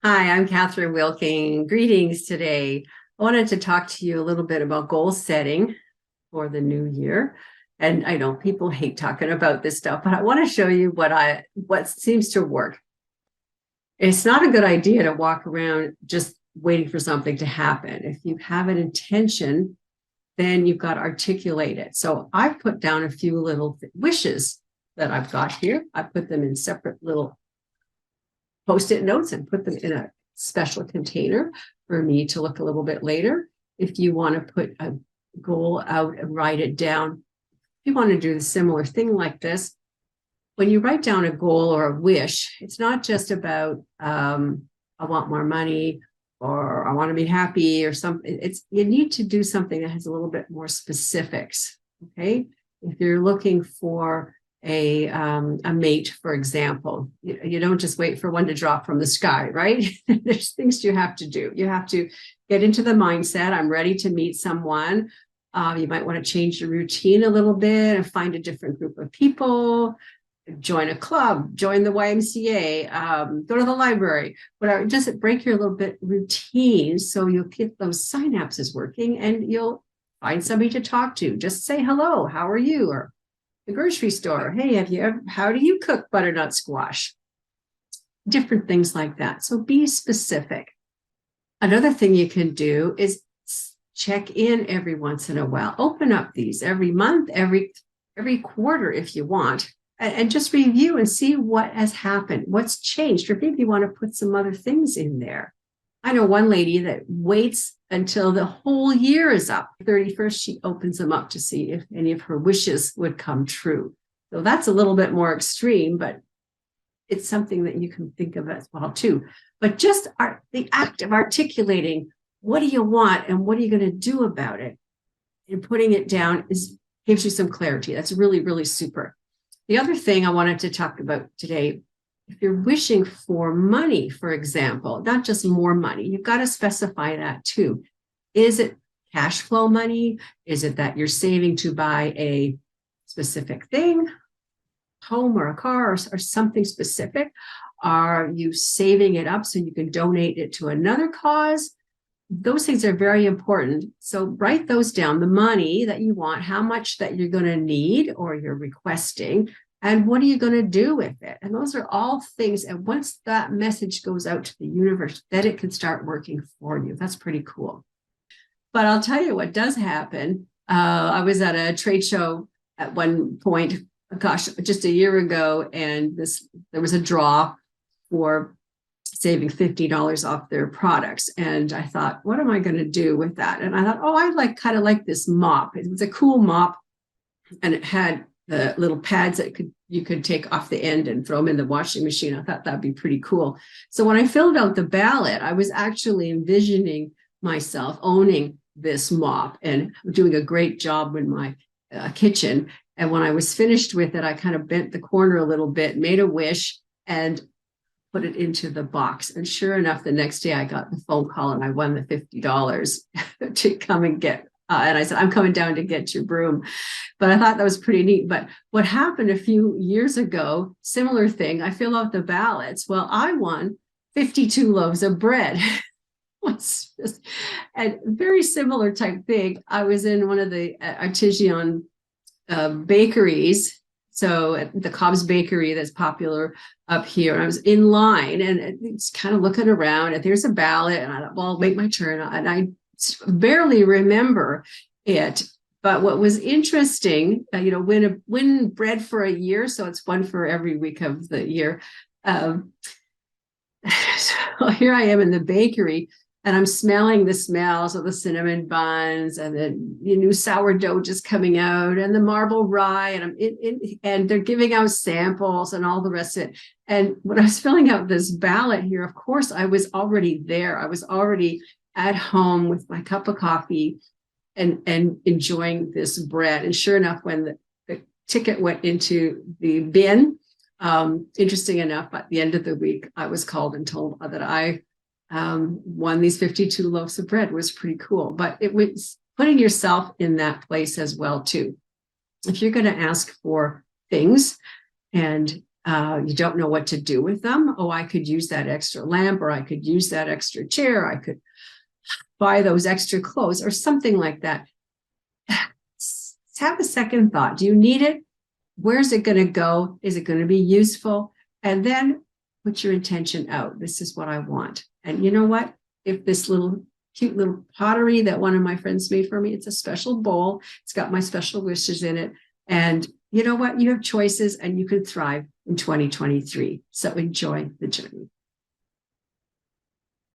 Hi, I'm Kathryn Wilking. Greetings today. I wanted to talk to you a little bit about goal setting for the new year. And I know people hate talking about this stuff, but I want to show you what seems to work. It's not a good idea to walk around just waiting for something to happen. If you have an intention, then you've got to articulate it. So I've put down a few little wishes that I've got here. I put them in separate little Post-it notes and put them in a special container for me to look a little bit later. If you want to put a goal out and write it down, if you want to do a similar thing like this, when you write down a goal or a wish, it's not just about I want more money or I want to be happy or something. You need to do something that has a little bit more specifics. Okay. If you're looking for a mate, for example, you don't just wait for one to drop from the sky, right? There's things you have to do. You have to get into the mindset. I'm ready to meet someone. You might want to change your routine a little bit and find a different group of people, join a club, join the YMCA, go to the library, whatever. Just break your little bit routine so you'll get those synapses working and you'll find somebody to talk to. Just say hello, how are you? Or the grocery store, hey, how do you cook butternut squash? Different things like that. So be specific. Another thing you can do is check in every once in a while. Open up these every month, every quarter if you want, and just review and see what has happened, what's changed, or maybe you want to put some other things in there. I know one lady that waits until the whole year is up. 31st, she opens them up to see if any of her wishes would come true. So that's a little bit more extreme, but it's something that you can think of as well too. But just the act of articulating, what do you want and what are you going to do about it? And putting it down gives you some clarity. That's really, really super. The other thing I wanted to talk about today, if you're wishing for money, for example, not just more money, you've got to specify that too. Is it cash flow money? Is it that you're saving to buy a specific thing, home or a car or something specific? Are you saving it up so you can donate it to another cause? Those things are very important. So write those down, the money that you want, how much that you're going to need or you're requesting, and what are you going to do with it? And those are all things. And once that message goes out to the universe, then it can start working for you. That's pretty cool. But I'll tell you what does happen. I was at a trade show at one point, gosh, just a year ago, and there was a draw for saving $50 off their products. And I thought, what am I going to do with that? And I thought, oh, I kind of like this mop. It was a cool mop, and it had the little pads that you could take off the end and throw them in the washing machine. I thought that'd be pretty cool. So when I filled out the ballot, I was actually envisioning myself owning this mop and doing a great job in my kitchen. And when I was finished with it, I kind of bent the corner a little bit, made a wish, and put it into the box. And sure enough, the next day I got the phone call and I won the $50 to come and get. And I said, I'm coming down to get your broom. But I thought that was pretty neat. But what happened a few years ago, similar thing, I fill out the ballots. Well, I won 52 loaves of bread. And very similar type thing. I was in one of the artisan bakeries. So at the Cobb's Bakery that's popular up here. And I was in line and it's kind of looking around and there's a ballot and I thought, well, I'll make my turn. And I barely remember it. But what was interesting, win bread for a year. So it's one for every week of the year. So here I am in the bakery and I'm smelling the smells of the cinnamon buns and the new sourdough just coming out and the marble rye and they're giving out samples and all the rest of it. And when I was filling out this ballot here, of course, I was already there. I was already at home with my cup of coffee and enjoying this bread. And sure enough, when the ticket went into the bin, interesting enough, at the end of the week, I was called and told that I won these 52 loaves of bread. Was pretty cool. But it was putting yourself in that place as well, too. If you're going to ask for things and You don't know what to do with them. Oh, I could use that extra lamp, or I could use that extra chair. I could buy those extra clothes or something like that. Have a second thought. Do you need it? Where's it going to go? Is it going to be useful? And then put your intention out. This is what I want. And you know what? If this little cute little pottery that one of my friends made for me, it's a special bowl. It's got my special wishes in it. And you know what? You have choices and you can thrive in 2023. So enjoy the journey.